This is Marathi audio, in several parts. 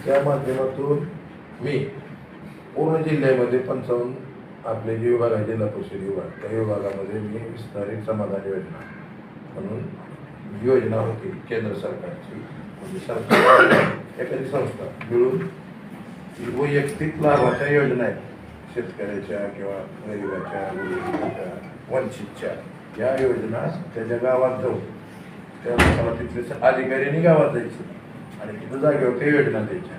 त्या माध्यमातून मी पूर्ण जिल्ह्यामध्ये 55 आपले जे विभाग आहे जिल्हा परिषद विभाग त्या विभागामध्ये मी विस्तारित समाधान योजना म्हणून योजना होती केंद्र सरकारची, म्हणजे सरकार एखादी संस्था मिळून वैयक्तिक लाभाच्या योजना आहेत शेतकऱ्याच्या किंवा गरिबाच्या वंचितच्या या योजना त्याच्या गावात जाऊन त्या लोकांना तिथले अधिकाऱ्यांनी गावात जायचं आणि तिथं जागेवर त्या योजना द्यायच्या,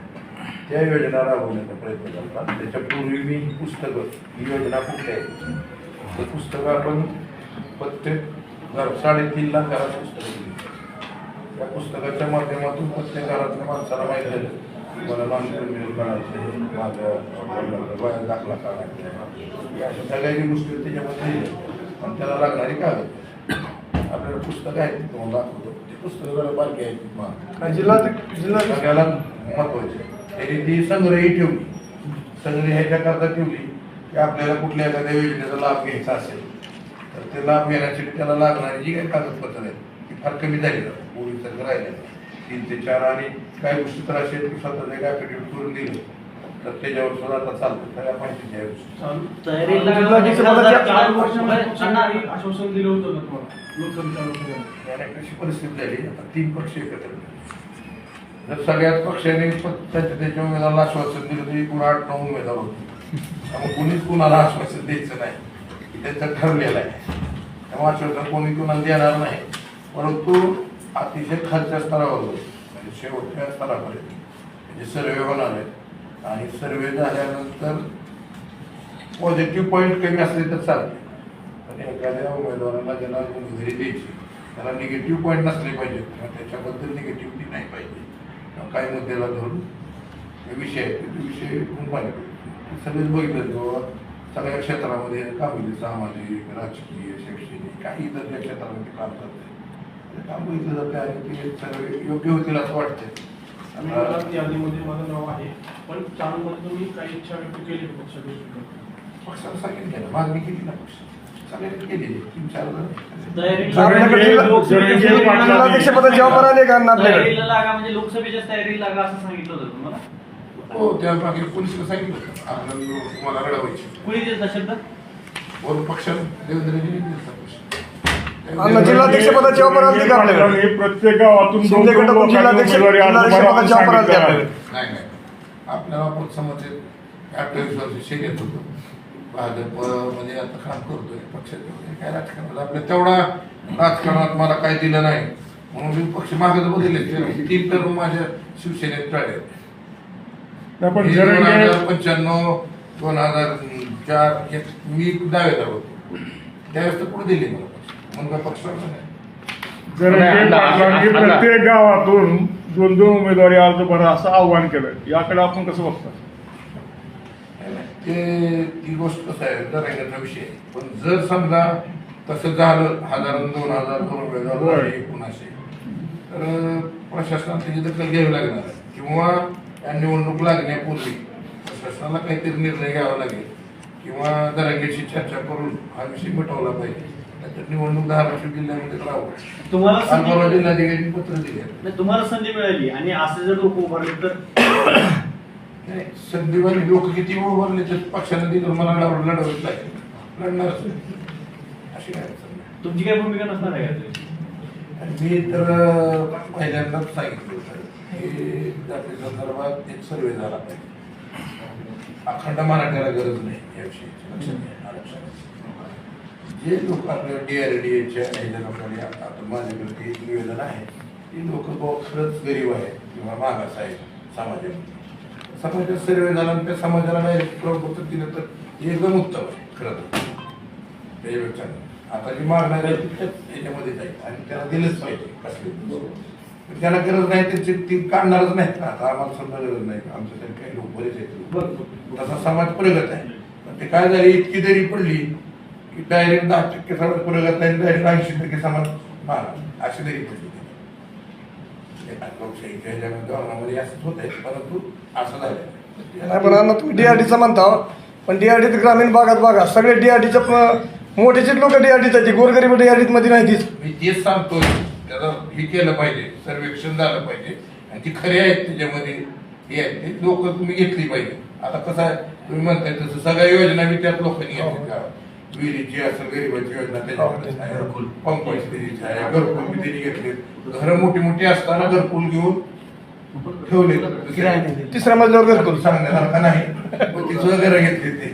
त्या योजना राबवण्याचा प्रयत्न करतात. त्याच्यापूर्वी मी पुस्तकं ही योजना कुठली आहे ते पुस्तकं आपण प्रत्येक 3.5 लाख घरात पुस्तकं दिली. त्या पुस्तकाच्या माध्यमातून प्रत्येक घरातल्या माणसाला माहीत झालं मला नॉन क्रिमिनल काढायचं, माझं दाखला काढायचा, या अशा सगळ्याची गोष्टी त्याच्यामध्ये आणि त्याला लागणारी कागद आपल्याला पुस्तकं आहेत ते तुम्हाला दाखवतो. ते पुस्तकं जरा बारकी आहेत जिल्हा सगळ्याला महत्वाचे. त्यांनी ती संग्रही ठेवली, संग्रही ह्याच्याकरता ठेवली की आपल्याला कुठल्या एखाद्या योजनेचा लाभ घ्यायचा असेल तर ते लाभ घेण्यासाठी त्याला लागणारी जी काही कागदपत्र आहेत ती फार कमी झाली जातात, पूर्वीसारखं राहिलं 3 ते 4 आणि काही गोष्टी तर अशा आहेत की स्वतःचं एक ॲफिडेव्हिट करून दिलं तर त्याच्यावर सुद्धा आता चालतं सगळ्या माहितीच्या आश्वासन दिलं होतं अशी परिस्थिती झाली. आता 3 पक्ष एकत्र जर सगळ्याच पक्षांनी त्याच्या उमेदवाराला आश्वासन दिलं तरी पुन्हा 8-9 उमेदवार होते. त्यामुळे कुणीच कुणाला आश्वासन द्यायचं नाही की त्याचं ठरलेलं आहे. त्यामुळे आश्वासन कोणी कुणाला देणार नाही, परंतु अतिशय खालच्या स्तरावर म्हणजे शेवटच्या स्तरापर्यंत म्हणजे सर्वे होणार आहेत आणि सर्वे झाल्यानंतर पॉझिटिव्ह पॉईंट कमी असले तर चालते, पण एखाद्या उमेदवाराला ज्याला उमेदवारी द्यायची त्याला निगेटिव्ह पॉईंट नसले पाहिजेत किंवा त्याच्याबद्दल निगेटिव्हिटी नाही पाहिजे. काही मुद्द्याला धरून विषय आहेत ते विषय पाहिजे सगळेच बघितलं किंवा सगळ्या क्षेत्रामध्ये कामगिरी सामाजिक राजकीय शैक्षणिक काही इतर त्या क्षेत्रामध्ये काम करते काम बघितलं जाते आणि ते सगळे योग्य होतील असं वाटतं. यादीमध्ये माझं नाव आहे, पण चालूमध्ये तुम्ही काही इच्छा व्यक्त केली पक्षाला सांगितलं मागणी केली ना, पक्ष सगळ्यांनी केलेली 3-4 अध्यक्षपदाची ऑफर आले का म्हणजे लोकसभेच्या तयारीला लागा असं सांगितलं होतं तुम्हाला? हो, त्या बाकी पोलिसला सांगितलं होतं आपल्याला तुम्हाला रडवायची. कुणी दिला शब्द? वरून पक्षाला देवेंद्रजी जिल्हाध्यक्षपदाची ऑफर आली का आपल्याकडे? प्रत्येक गावातून जिल्हाध्यक्षपदाची ऑफर आली का? नाही आपल्याला आपण समजते 28 वर्ष शेत होतो भाजप म्हणजे आता काम करतोय पक्षात काय राजकारणात आपल्या तेवढा राजकारणात मला काय दिलं नाही म्हणून मी पक्ष मागच बदलले. 3 टर्म माझ्या शिवसेनेत टळले. 2095 2004 मी डावेदार होतो त्यावेळेस तर पुढे दिली मला पक्ष म्हणून काय पक्ष नाही. प्रत्येक गावातून 2-2 उमेदवारी अर्ज भरा असं आव्हान केलं, याकडे आपण कसं बघता? ती गोष्ट कसं आहे जरा विषय, पण जर समजा तसं झालं 1000-2000 उमेदवार एकूण असे तर प्रशासनाला त्याची दखल घ्यावी लागणार आहे किंवा या निवडणूक लागण्यापूर्वी प्रशासनाला काहीतरी निर्णय घ्यावा लागेल किंवा जरांगेशी चर्चा करून हा विषय मिटवला पाहिजे. तर निवडणूक धाराशिव जिल्ह्यामध्ये राहावं. तुम्हाला जिल्हाधिकारी पत्र दिले, तुम्हाला संधी मिळाली आणि असं जर लोक उभारले तर संधीवाली लोक किती उभारले तर पक्षाने दिलं मला लढवत लागेल, लढणारच अशी काय. तुमची काय भूमिका नसणार आहे का? मी तर पहिल्यांदाच सांगितलं होतं की जाती संदर्भात एक सर्वे झाला पाहिजे. अखंड मराठ्याला गरज नाही याविषयी लक्षात घ्या. जे लोक आपल्या DRDAच्या ह्याच्या लोकांनी आता माझ्याकडे एक निवेदन आहे ती लोक खरंच गरीब आहेत किंवा मागास आहेत समाजात सर्वे झाला आणि त्या समाजाला नाही प्रवृत्त दिलं तर एकदम उत्तम आहे खरं त्याच्यापेक्षा. आता जी मागणार आहे त्याच्यामध्ये जाईल आणि त्याला दिलंच पाहिजे कसले त्याला गरज नाही त्याची ती काढणारच नाहीत ना. आता आम्हाला समजा गरज नाही आमच्यासाठी काही लोक बरेच आहेत तसा समाज प्रगत आहे. पण ते काय झाले इतकी जरी पडली की डायरेक्ट 10% समाज प्रगत आहे डायरेक्ट 80% समाज मागा अशी जरी पडली लोकशाहीच्या ह्याच्यामध्ये असंच होत आहे. परंतु असं झालं तुम्ही DRDचं म्हणता, पण DRD ग्रामीण भागात बघा सगळे DRDचं मोठेचे लोक DRDचे गोरगरीब DRD मध्ये नाही तीच. मी तेच सांगतो त्याला हे केलं पाहिजे, सर्वेक्षण झालं पाहिजे आणि ती खरी आहेत त्याच्यामध्ये हे आहे, ते लोक तुम्ही घेतली पाहिजे. आता कसं आहे, तुम्ही म्हणताय तसं सगळ्या योजना बी त्यात लोकांनी घेतली का? विहिरीची असेल, गरीबाची योजना त्याच्यामध्ये आहे, पंपाची आहे, घरकुल बी त्यांनी घेतले. घरं मोठी मोठी असताना घरकुल घेऊन ठेवले. तिसऱ्या मजल्यावर घरकुल सांगण्यासारखं नाही, पण तिचं घरं घेतली ते